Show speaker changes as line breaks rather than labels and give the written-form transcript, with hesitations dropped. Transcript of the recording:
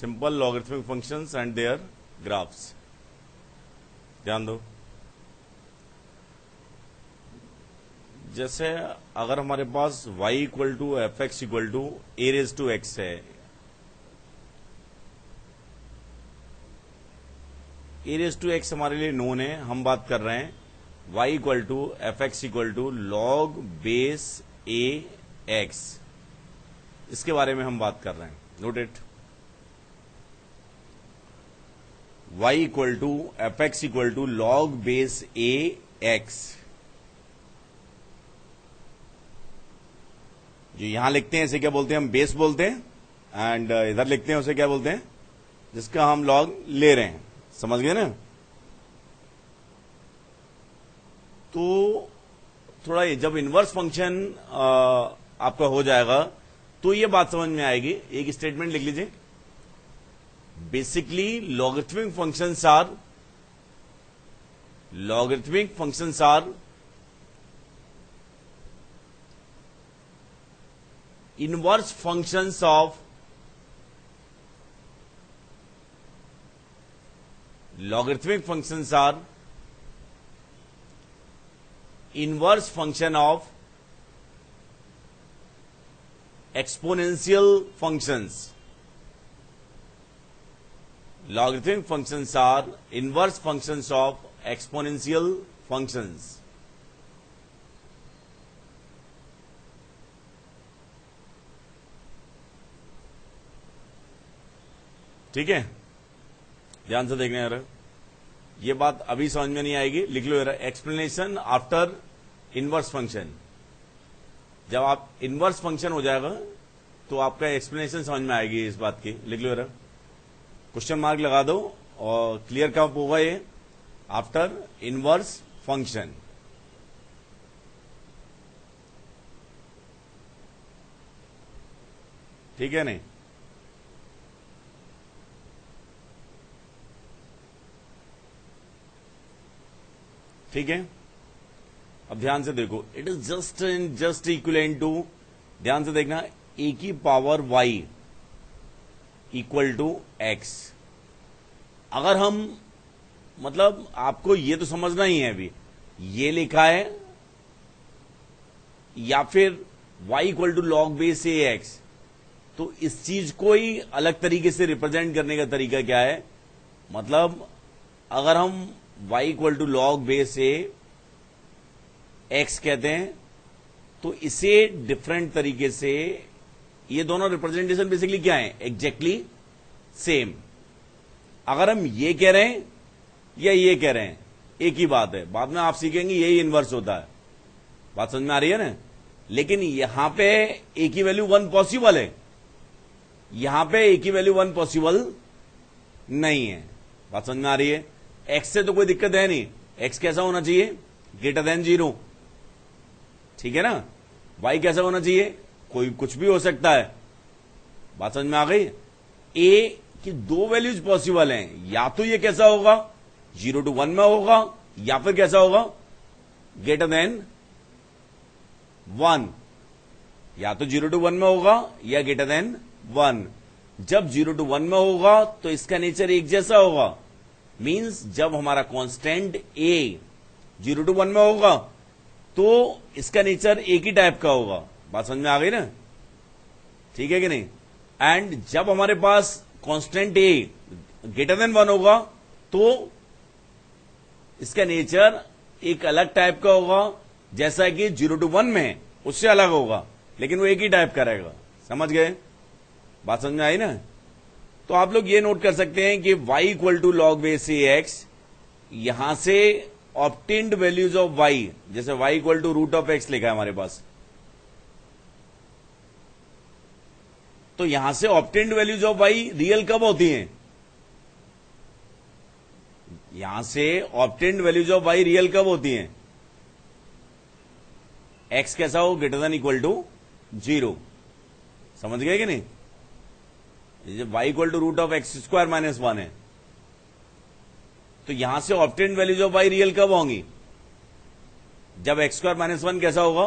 Simple logarithmic functions and their graphs. ध्यान दो, जैसे अगर हमारे पास y equal to F X equal to A raise to X है, ए रेज टू एक्स हमारे लिए नोन है, हम बात कर रहे हैं y equal to F X equal to log base A X, इसके बारे में हम बात कर रहे हैं। Note it, y equal to F X equal to log base A X. जो यहां लिखते हैं इसे क्या बोलते हैं, हम बेस बोलते हैं, एंड इधर लिखते हैं उसे क्या बोलते हैं, जिसका हम लॉग ले रहे हैं। समझ गए ना? तो थोड़ा जब इनवर्स फंक्शन आपका हो जाएगा तो ये बात समझ में आएगी। एक स्टेटमेंट लिख लीजिए, basically logarithmic functions are inverse functions of logarithmic functions are inverse function of exponential functions. Logarithmic functions are inverse functions of exponential functions. ठीक है, ध्यान से देखना यार, ये बात अभी समझ में नहीं आएगी, लिख लो यार, एक्सप्लेनेशन आफ्टर इनवर्स फंक्शन। जब आप इनवर्स फंक्शन हो जाएगा तो आपका एक्सप्लेनेशन समझ में आएगी इस बात की। लिख लो यार, क्वेश्चन मार्क लगा दो और क्लियर कब होगा ये, आफ्टर इनवर्स फंक्शन। ठीक है नहीं? ठीक है, अब ध्यान से देखो, it is just equivalent to, ध्यान से देखना, ए की power y equal to X. अगर हम, मतलब आपको ये तो समझना ही है, अभी ये लिखा है या फिर y equal to log base A X, तो इस चीज को ही अलग तरीके से रिप्रेजेंट करने का तरीका क्या है, मतलब अगर हम y equal to log base A X कहते हैं तो इसे डिफरेंट तरीके से, ये दोनों रिप्रेजेंटेशन बेसिकली क्या है, एग्जैक्टली सेम। अगर हम ये कह रहे हैं या ये कह रहे हैं, एक ही बात है, बाद में आप सीखेंगे यही इनवर्स होता है। बात समझ में आ रही है ना? लेकिन यहां पे ए की वैल्यू 1 पॉसिबल है, यहां पे ए की वैल्यू 1 पॉसिबल नहीं है। बात समझ में आ रही है? एक्स से तो कोई दिक्कत है नहीं, एक्स कैसा होना चाहिए, ग्रेटर देन 0। ठीक है ना? वाई कैसा होना चाहिए, कोई कुछ भी हो सकता है। बात समझ में आ गई? ए की दो वैल्यूज पॉसिबल हैं, या तो ये कैसा होगा 0 to 1 में होगा, या फिर कैसा होगा ग्रेटर देन 1, या तो 0 to 1 में होगा या ग्रेटर देन 1। जब 0 to 1 में होगा तो इसका नेचर एक जैसा होगा, मीन्स जब हमारा कांस्टेंट ए 0 to 1 में होगा तो इसका नेचर एक ही टाइप का होगा। बात समझ में आ गई ना? ठीक है कि नहीं? एंड जब हमारे पास कांस्टेंट ए ग्रेटर देन 1 होगा तो इसका नेचर एक अलग टाइप का होगा, जैसा कि 0 to 1 में उससे अलग होगा, लेकिन वो एक ही टाइप का रहेगा। समझ गए? बात समझ में आई ना? तो आप लोग ये नोट कर सकते हैं कि y equal to log base A X, यहां से ऑब्टेन्ड वैल्यूज ऑफ y, जैसे y equal to root of X लिखा है हमारे पास, तो यहां से obtained values of y real कब होती हैं, यहां से obtained values of y real कब होती हैं, x कैसा हो, ग्रेटर देन इक्वल टू 0। समझ गए कि नहीं? जब y equal to root of X square minus 1 है, तो यहां से obtained values of y real कब होंगी, जब x स्क्वायर माइनस 1 कैसा होगा,